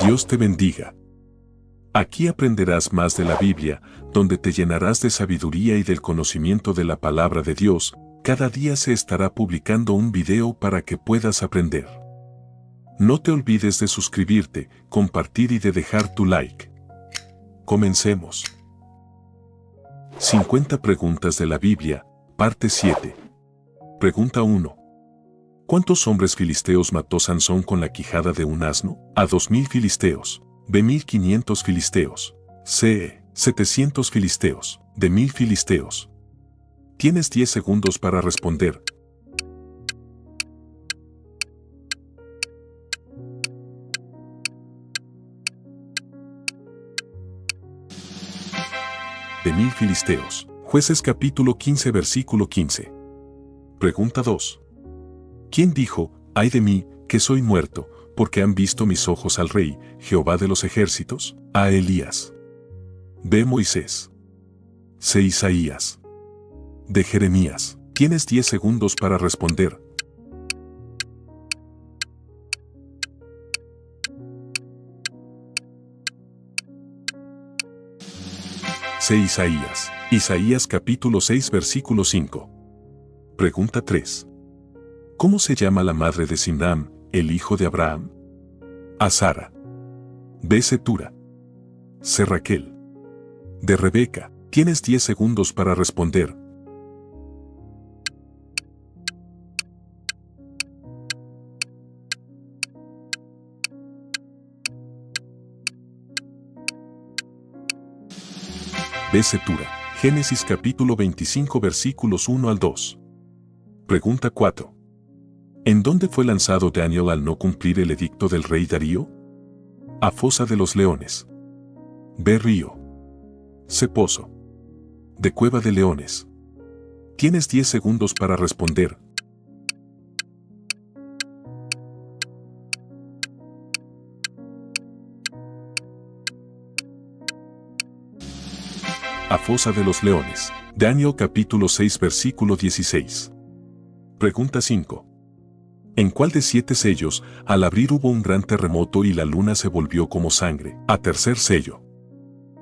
Dios te bendiga. Aquí aprenderás más de la Biblia, donde te llenarás de sabiduría y del conocimiento de la palabra de Dios. Cada día se estará publicando un video para que puedas aprender. No te olvides de suscribirte, compartir y de dejar tu like. Comencemos. 50 preguntas de la Biblia, parte 7. Pregunta 1. ¿Cuántos hombres filisteos mató Sansón con la quijada de un asno? A 2000 filisteos. B 1500 filisteos. C 700 filisteos. D 1000 filisteos. Tienes 10 segundos para responder. De 1000 filisteos. Jueces capítulo 15 versículo 15. Pregunta 2. ¿Quién dijo, ay de mí, que soy muerto, porque han visto mis ojos al Rey, Jehová de los ejércitos? A Elías. B Moisés. C Isaías. D Jeremías. Tienes 10 segundos para responder. C Isaías. Isaías capítulo 6 versículo 5. Pregunta 3. ¿Cómo se llama la madre de Simram, el hijo de Abraham? A Sara. B Cetura. C Raquel. D Rebeca. Tienes 10 segundos para responder. B Cetura. Génesis capítulo 25 versículos 1 al 2. Pregunta 4. ¿En dónde fue lanzado Daniel al no cumplir el edicto del rey Darío? A fosa de los leones. B río. C pozo. D cueva de leones. Tienes 10 segundos para responder. A fosa de los leones. Daniel capítulo 6 versículo 16. Pregunta 5. ¿En cuál de 7 sellos, al abrir hubo un gran terremoto y la luna se volvió como sangre? A tercer sello.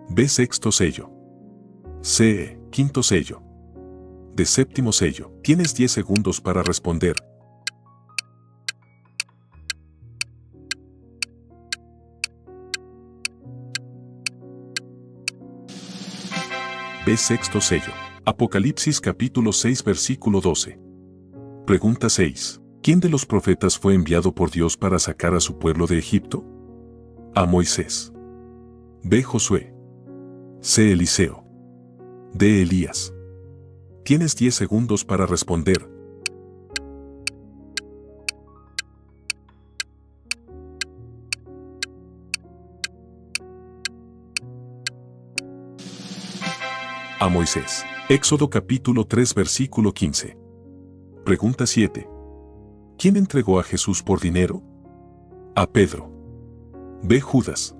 B sexto sello. C quinto sello. D séptimo sello. Tienes 10 segundos para responder. B sexto sello. Apocalipsis capítulo 6 versículo 12. Pregunta 6. ¿Quién de los profetas fue enviado por Dios para sacar a su pueblo de Egipto? A Moisés. B Josué. C Eliseo. D Elías. Tienes 10 segundos para responder. A Moisés. Éxodo capítulo 3 versículo 15. Pregunta 7. ¿Quién entregó a Jesús por dinero? A Pedro. B Judas.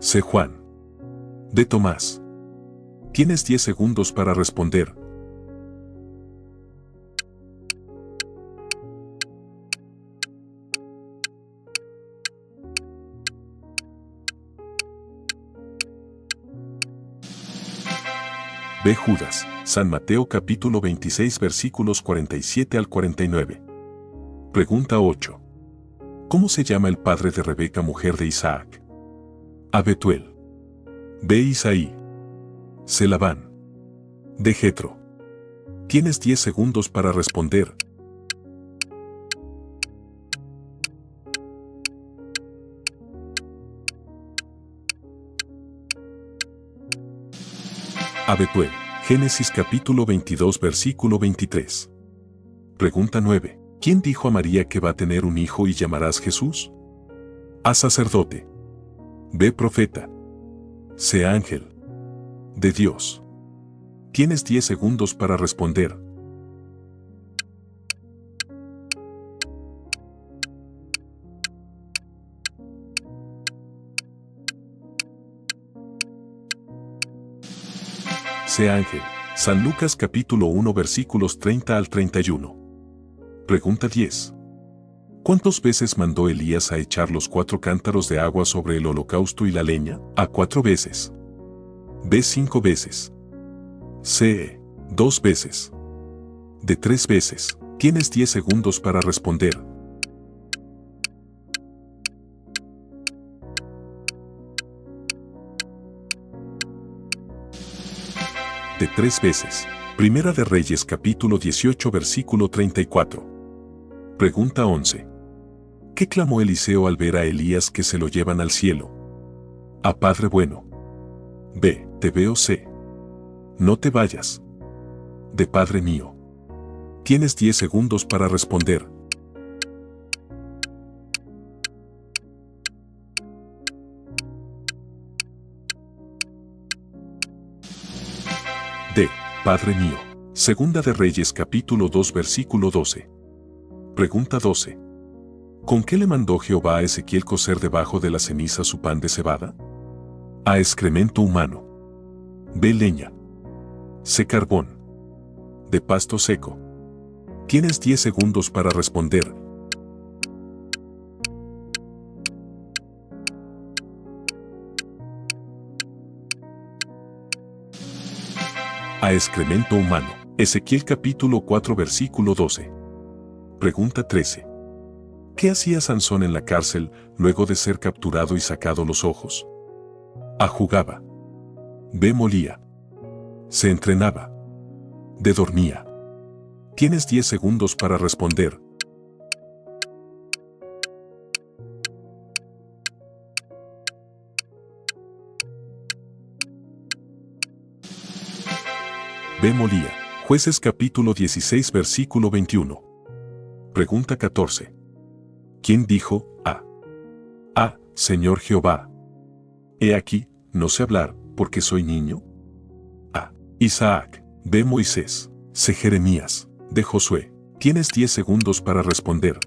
C Juan. D Tomás. Tienes 10 segundos para responder. B Judas. San Mateo capítulo 26 versículos 47 al 49. Pregunta 8. ¿Cómo se llama el padre de Rebeca, mujer de Isaac? A Betuel. B Isaí. C Labán. D Jetro. Tienes 10 segundos para responder. A Betuel. Génesis capítulo 22 versículo 23. Pregunta 9. ¿Quién dijo a María que va a tener un hijo y llamarás Jesús? A sacerdote. B profeta. C ángel. De Dios. Tienes 10 segundos para responder. C ángel. San Lucas capítulo 1 versículos 30 al 31. Pregunta 10. ¿Cuántas veces mandó Elías a echar los 4 cántaros de agua sobre el holocausto y la leña? A 4 veces. B 5 veces. C 2 veces. D 3 veces. Tienes 10 segundos para responder. De 3 veces. Primera de Reyes capítulo 18 versículo 34. Pregunta 11. ¿Qué clamó Eliseo al ver a Elías que se lo llevan al cielo? A Padre bueno. B. Te veo. C. No te vayas. D. Padre mío. Tienes 10 segundos para responder. D. Padre mío. Segunda de Reyes capítulo 2 versículo 12. Pregunta 12. ¿Con qué le mandó Jehová a Ezequiel cocer debajo de la ceniza su pan de cebada? A. Excremento humano. B. Leña. C. Carbón. D. Pasto seco. Tienes 10 segundos para responder. A. Excremento humano. Ezequiel capítulo 4 versículo 12. Pregunta 13. ¿Qué hacía Sansón en la cárcel luego de ser capturado y sacado los ojos? A. Jugaba. B. Molía. C. Entrenaba. D. Dormía. Tienes 10 segundos para responder. B. Molía. Jueces capítulo 16 versículo 21. Pregunta 14. ¿Quién dijo A? A. Señor Jehová. He aquí, no sé hablar, porque soy niño. A. Isaac. B. Moisés. C. Jeremías. D. Josué. Tienes 10 segundos para responder.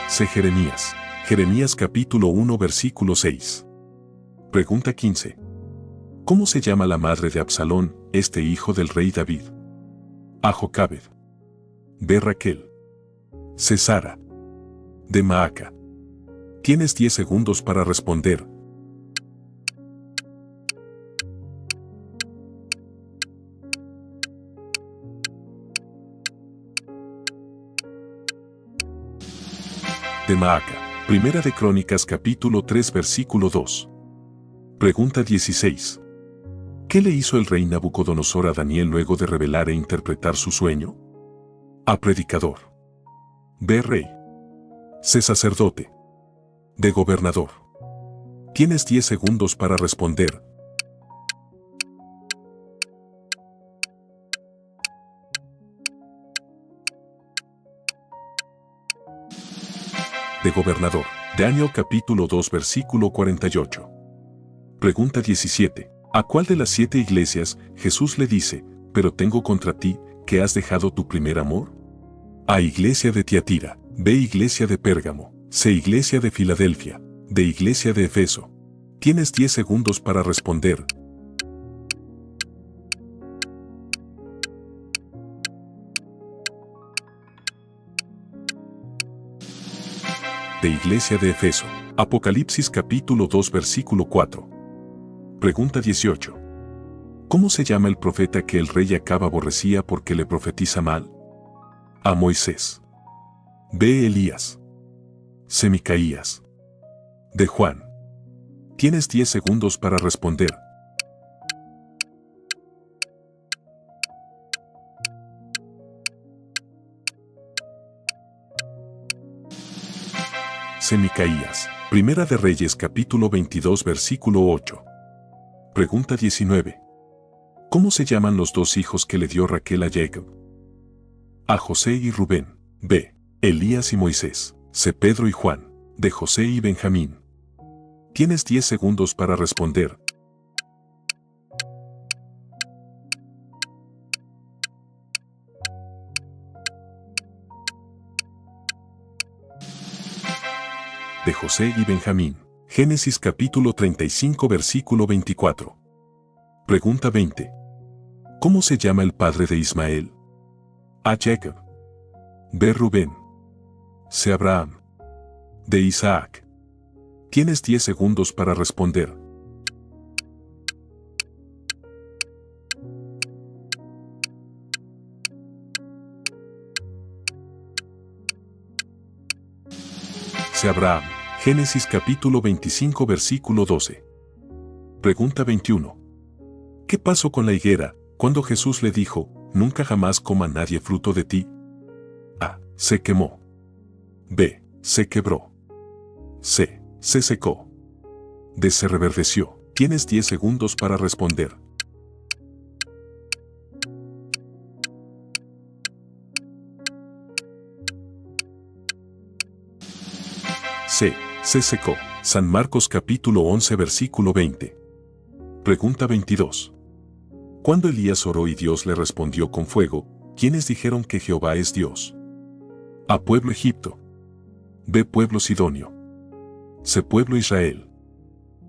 C. Jeremías. Jeremías capítulo 1 versículo 6. Pregunta 15. ¿Cómo se llama la madre de Absalón, este hijo del rey David? A. Jocabed. B. Raquel. C. Sara. D. Maaca. Tienes 10 segundos para responder. De Maaca. Primera de Crónicas capítulo 3 versículo 2. Pregunta 16. ¿Qué le hizo el rey Nabucodonosor a Daniel luego de revelar e interpretar su sueño? A. Predicador. B. Rey. C. Sacerdote. D. Gobernador. Tienes 10 segundos para responder. De gobernador. Daniel capítulo 2 versículo 48. Pregunta 17. ¿A cuál de las 7 iglesias Jesús le dice, pero tengo contra ti, que has dejado tu primer amor? A. Iglesia de Tiatira. B. Iglesia de Pérgamo. C. Iglesia de Filadelfia. D. Iglesia de Efeso. Tienes 10 segundos para responder. De Iglesia de Efeso. Apocalipsis capítulo 2 versículo 4. Pregunta 18. ¿Cómo se llama el profeta que el rey Acab aborrecía porque le profetiza mal? A. Moisés. B. Elías. C. Micaías. D. Juan. Tienes 10 segundos para responder. C. Micaías. Primera de Reyes capítulo 22 versículo 8. Pregunta 19. ¿Cómo se llaman los 2 hijos que le dio Raquel a Jacob? A. José y Rubén. B. Elías y Moisés. C. Pedro y Juan. D. José y Benjamín. Tienes 10 segundos para responder. De José y Benjamín. Génesis capítulo 35 versículo 24. Pregunta 20. ¿Cómo se llama el padre de Ismael? A. Jacob. B. Rubén. C. Abraham. D. Isaac. Tienes 10 segundos para responder. C. Abraham. Génesis capítulo 25 versículo 12. Pregunta 21. ¿Qué pasó con la higuera cuando Jesús le dijo, nunca jamás coma nadie fruto de ti? A. Se quemó. B. Se quebró. C. Se secó. D. Se reverdeció. Tienes 10 segundos para responder. C. Se secó. San Marcos capítulo 11 versículo 20. Pregunta 22. Cuando Elías oró y Dios le respondió con fuego, ¿quiénes dijeron que Jehová es Dios? A. Pueblo Egipto. B. Pueblo Sidonio. C. Pueblo Israel.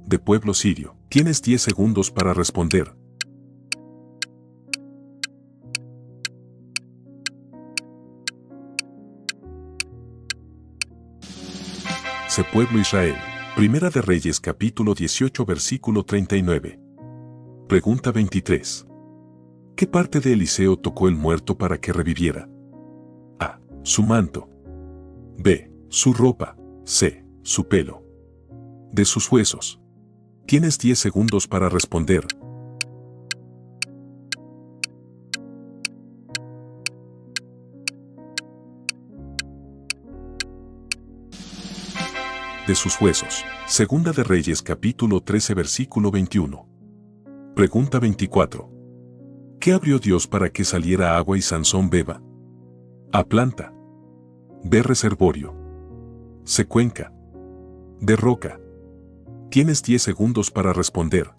D. Pueblo Sirio. Tienes 10 segundos para responder. C. Pueblo Israel. Primera de Reyes capítulo 18 versículo 39. Pregunta 23. ¿Qué parte de Eliseo tocó el muerto para que reviviera? A. Su manto. B. Su ropa. C. Su pelo. D. Sus huesos. Tienes 10 segundos para responder. De sus huesos. Segunda de Reyes capítulo 13 versículo 21. Pregunta 24. ¿Qué abrió Dios para que saliera agua y Sansón beba? A. Planta. B. Reservorio. C. Cuenca. D. Roca. Tienes 10 segundos para responder.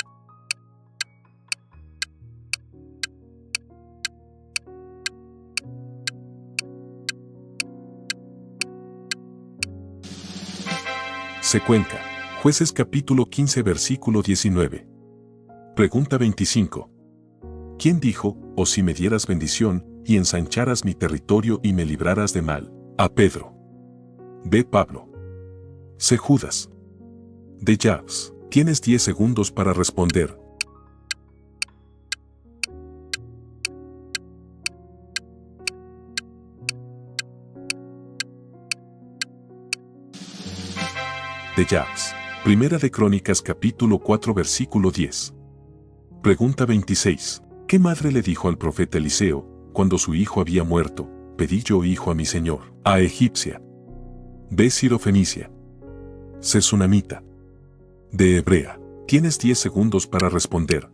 C. Cuenca. Jueces capítulo 15 versículo 19. Pregunta 25. ¿Quién dijo, o si me dieras bendición, y ensancharas mi territorio y me libraras de mal? A. Pedro. B. Pablo. C. Judas. D. Jabes. Tienes 10 segundos para responder. De Jabes. Primera de Crónicas capítulo 4 versículo 10. Pregunta 26. ¿Qué madre le dijo al profeta Eliseo, cuando su hijo había muerto, pedí yo hijo a mi señor? A. Egipcia. B. Sirofenicia. C. Sunamita. D. Hebrea. Tienes 10 segundos para responder.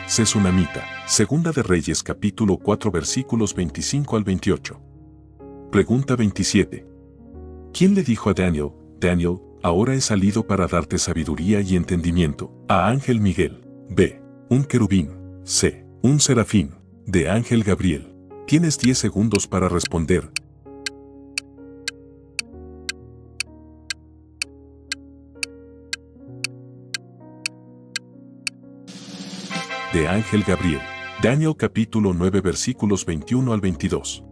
C. Sunamita. Segunda de Reyes capítulo 4 versículos 25 al 28. Pregunta 27. ¿Quién le dijo a Daniel, Daniel, ahora he salido para darte sabiduría y entendimiento? A. Ángel Miguel. B. Un querubín. C. Un serafín. D. Ángel Gabriel. Tienes 10 segundos para responder. De Ángel Gabriel. Daniel capítulo 9 versículos 21 al 22.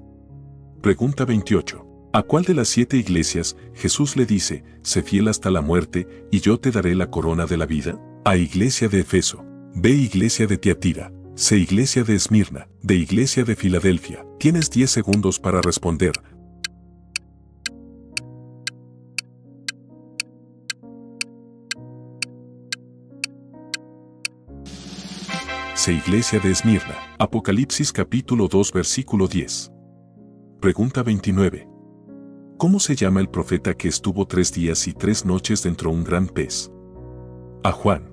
Pregunta 28. ¿A cuál de las 7 iglesias Jesús le dice, sé fiel hasta la muerte, y yo te daré la corona de la vida? A. Iglesia de Efeso. B. Iglesia de Tiatira. C. Iglesia de Esmirna. D. Iglesia de Filadelfia. Tienes 10 segundos para responder. C. Iglesia de Esmirna. Apocalipsis capítulo 2 versículo 10. Pregunta 29. ¿Cómo se llama el profeta que estuvo 3 días y 3 noches dentro de un gran pez? A. Juan.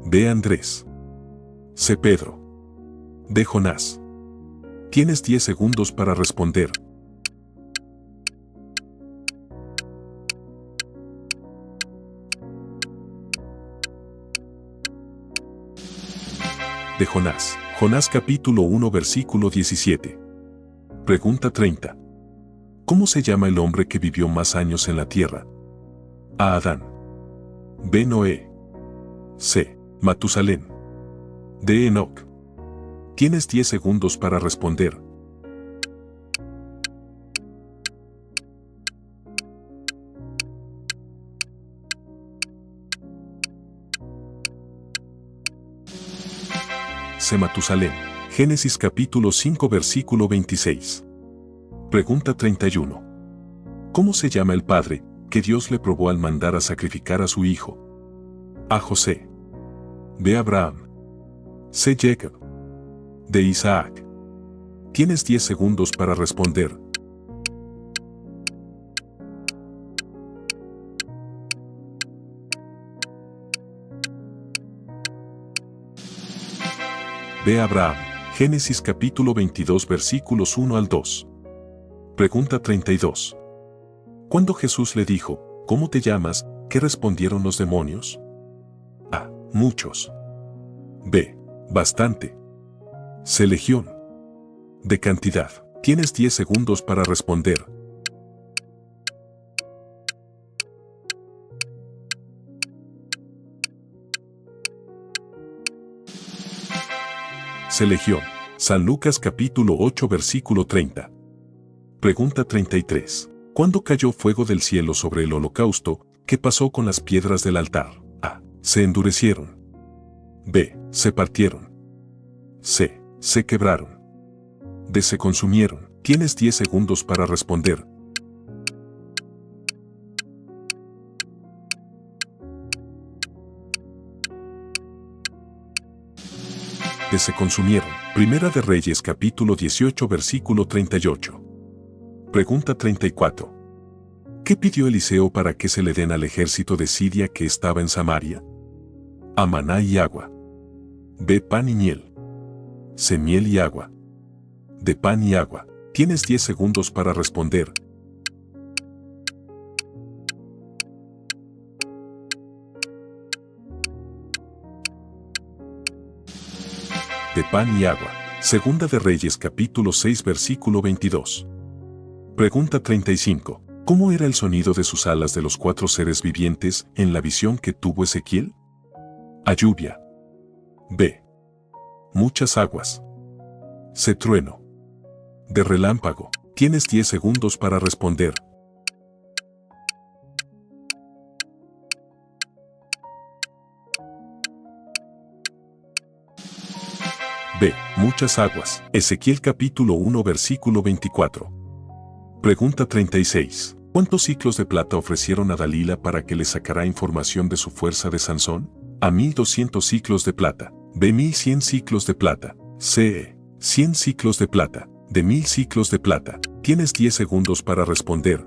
B. Andrés. C. Pedro. D. Jonás. Tienes 10 segundos para responder. De Jonás. Jonás capítulo 1 versículo 17. Pregunta 30. ¿Cómo se llama el hombre que vivió más años en la tierra? A. Adán. B. Noé. C. Matusalén. D. Enoc. Tienes 10 segundos para responder. C. Matusalén. Génesis capítulo 5 versículo 26. Pregunta 31. ¿Cómo se llama el padre que Dios le probó al mandar a sacrificar a su hijo? A. José. B. Abraham. C. Jacob. D. Isaac. Tienes 10 segundos para responder. B. Abraham. Génesis capítulo 22 versículos 1 al 2. Pregunta 32. Cuando Jesús le dijo, ¿cómo te llamas?, ¿qué respondieron los demonios? A. Muchos. B. Bastante. C. Legión. D. Cantidad. Tienes 10 segundos para responder. C. Legión. San Lucas capítulo 8 versículo 30. Pregunta 33. ¿Cuándo cayó fuego del cielo sobre el holocausto, qué pasó con las piedras del altar? A. Se endurecieron. B. Se partieron. C. Se quebraron. D. Se consumieron. Tienes 10 segundos para responder. D. Se consumieron. Primera de Reyes capítulo 18 versículo 38. Pregunta 34. ¿Qué pidió Eliseo para que se le den al ejército de Siria que estaba en Samaria? A. Maná y agua. B. Pan y miel. C. Miel y agua. D. Pan y agua. Tienes 10 segundos para responder. De pan y agua. Segunda de Reyes capítulo 6 versículo 22. Pregunta 35. ¿Cómo era el sonido de sus alas de los 4 seres vivientes en la visión que tuvo Ezequiel? A. Lluvia. B. Muchas aguas. C. Trueno. D. Relámpago. Tienes 10 segundos para responder. B. Muchas aguas. Ezequiel capítulo 1 versículo 24. Pregunta 36. ¿Cuántos ciclos de plata ofrecieron a Dalila para que le sacara información de su fuerza de Sansón? A. 1200 ciclos de plata. B. 1100 ciclos de plata. C. 100 ciclos de plata. D. 1000 ciclos de plata. Tienes 10 segundos para responder.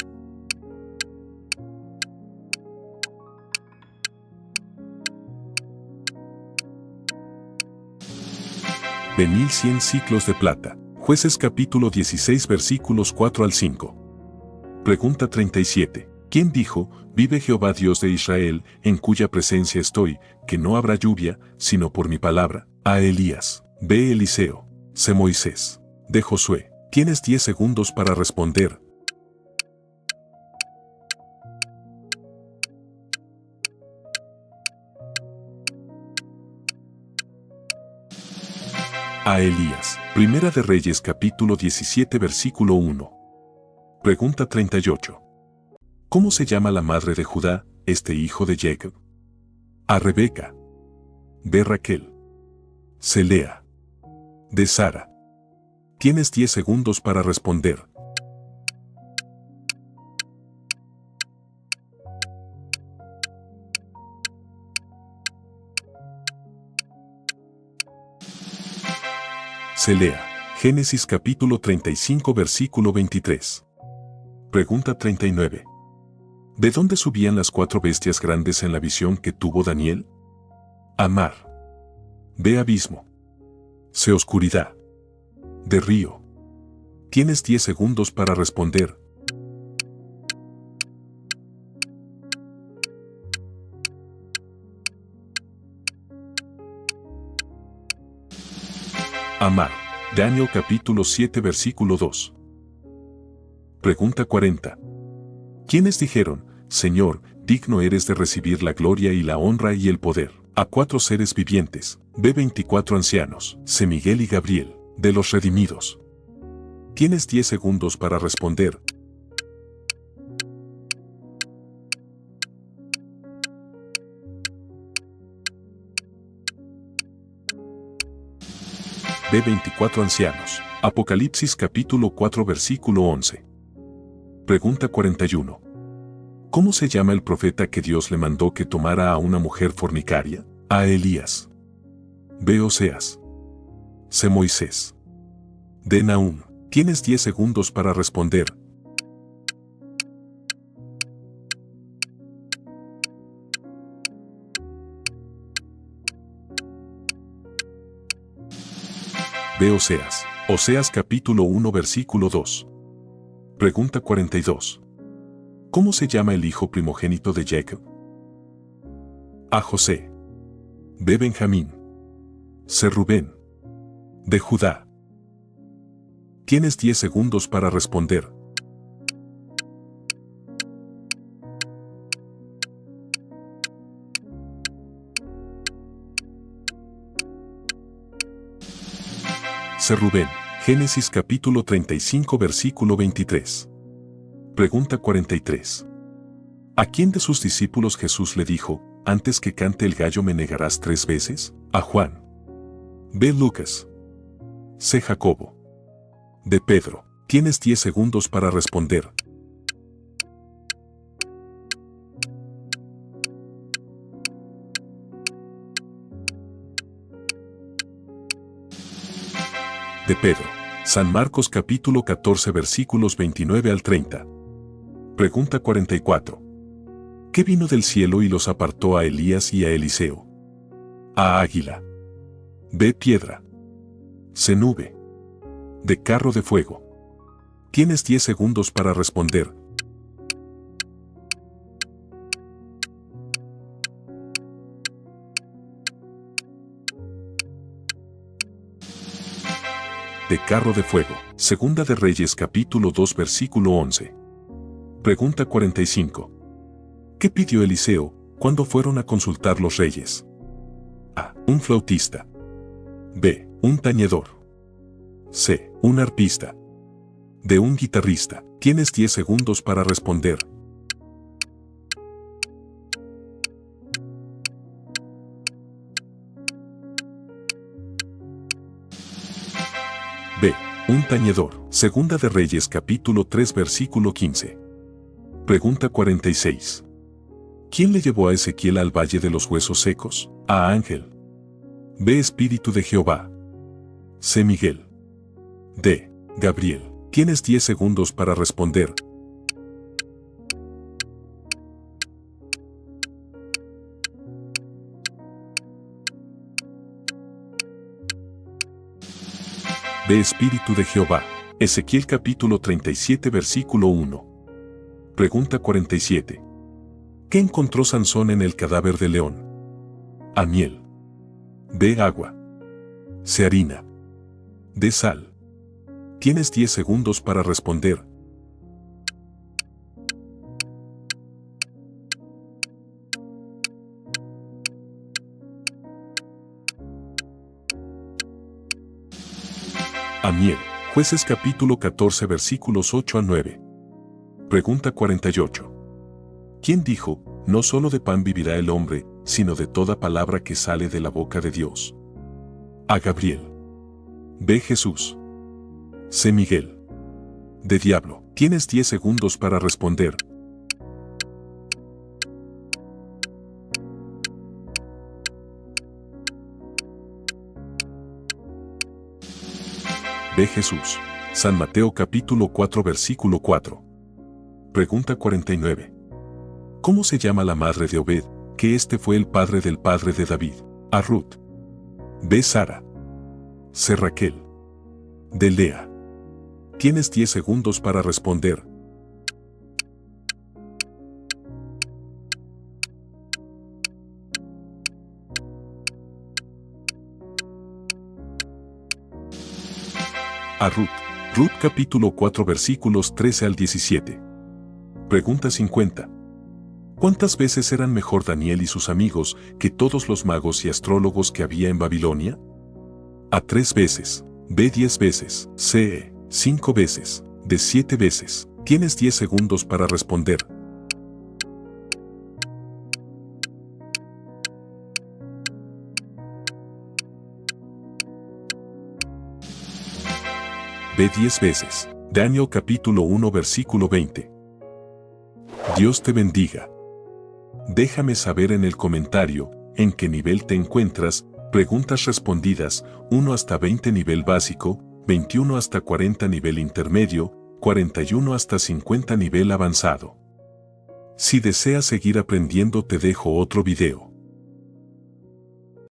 De 1100 ciclos de plata. Jueces capítulo 16 versículos 4 al 5. Pregunta 37. ¿Quién dijo, vive Jehová Dios de Israel, en cuya presencia estoy, que no habrá lluvia, sino por mi palabra? A. Elías. B. Eliseo. C. Moisés. D. Josué. Tienes 10 segundos para responder. A. Elías. Primera de Reyes capítulo 17 versículo 1. Pregunta 38. ¿Cómo se llama la madre de Judá, este hijo de Jacob? A. Rebeca. B. Raquel. C. Lea. D. Sara. Tienes 10 segundos para responder. C. Lea. Génesis capítulo 35 versículo 23. Pregunta 39. ¿De dónde subían las 4 bestias grandes en la visión que tuvo Daniel? A. Mar. B. Abismo. C. Oscuridad. D. Río. Tienes 10 segundos para responder. A. Mar. Daniel capítulo 7 versículo 2. Pregunta 40. ¿Quiénes dijeron, Señor, digno eres de recibir la gloria y la honra y el poder? A 4 seres vivientes, B 24 ancianos, C Miguel y Gabriel, de los redimidos. Tienes 10 segundos para responder. B 24 ancianos. Apocalipsis capítulo 4 versículo 11. Pregunta 41. ¿Cómo se llama el profeta que Dios le mandó que tomara a una mujer fornicaria? A Elías. B Oseas. C Moisés. D Nahum. Tienes 10 segundos para responder. B Oseas. Oseas capítulo 1 versículo 2. Pregunta 42. ¿Cómo se llama el hijo primogénito de Jacob? A José. B Benjamín. C Rubén. D Judá. Tienes 10 segundos para responder. C Rubén. Génesis capítulo 35 versículo 23. Pregunta 43. ¿A quién de sus discípulos Jesús le dijo, antes que cante el gallo me negarás 3 veces? A Juan. B Lucas. C Jacobo. D Pedro. Tienes 10 segundos para responder. De Pedro. San Marcos capítulo 14 versículos 29 al 30. Pregunta 44. ¿Qué vino del cielo y los apartó a Elías y a Eliseo? A águila. B piedra. C nube. D carro de fuego. Tienes 10 segundos para responder. De carro de fuego. Segunda de Reyes capítulo 2 versículo 11. Pregunta 45. ¿Qué pidió Eliseo cuando fueron a consultar los reyes? A. Un flautista. B. Un tañedor. C. Un arpista. D. Un guitarrista. Tienes 10 segundos para responder. B. Un tañedor. Segunda de Reyes capítulo 3 versículo 15. Pregunta 46. ¿Quién le llevó a Ezequiel al valle de los huesos secos? A ángel. B Espíritu de Jehová. C Miguel. D Gabriel. Tienes 10 segundos para responder. B Espíritu de Jehová. Ezequiel capítulo 37 versículo 1. Pregunta 47. ¿Qué encontró Sansón en el cadáver de león? A miel. B agua. C harina. D sal. Tienes 10 segundos para responder. A miel. Jueces capítulo 14 versículos 8 a 9. Pregunta 48. ¿Quién dijo, no solo de pan vivirá el hombre, sino de toda palabra que sale de la boca de Dios? A Gabriel. B Jesús. C Miguel. D Diablo. Tienes 10 segundos para responder. B Jesús. San Mateo capítulo 4 versículo 4. Pregunta 49. ¿Cómo se llama la madre de Obed, que este fue el padre del padre de David? A Ruth. B Sara. C Raquel. D Lea. Tienes 10 segundos para responder. A Ruth. Ruth capítulo 4 versículos 13 al 17. Pregunta 50. ¿Cuántas veces eran mejor Daniel y sus amigos que todos los magos y astrólogos que había en Babilonia? A 3 veces, B 10 veces, C 5 veces, D 7 veces. Tienes 10 segundos para responder. B 10 veces. Daniel capítulo 1 versículo 20. Dios te bendiga. Déjame saber en el comentario en qué nivel te encuentras. Preguntas respondidas: 1 hasta 20 nivel básico, 21 hasta 40 nivel intermedio, 41 hasta 50 nivel avanzado. Si deseas seguir aprendiendo, te dejo otro video.